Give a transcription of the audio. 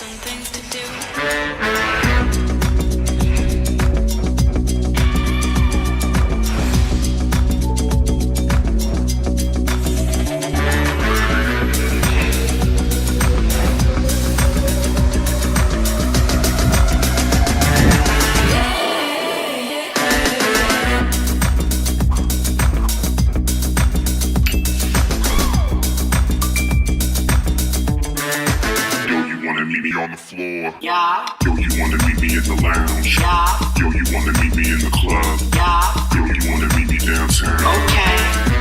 some things to do. On the floor. Yeah, Yo, you wanna meet me at the lounge. yeah, Yo, you wanna meet me in the club. yeah, Yo, you wanna meet me downtown. okay.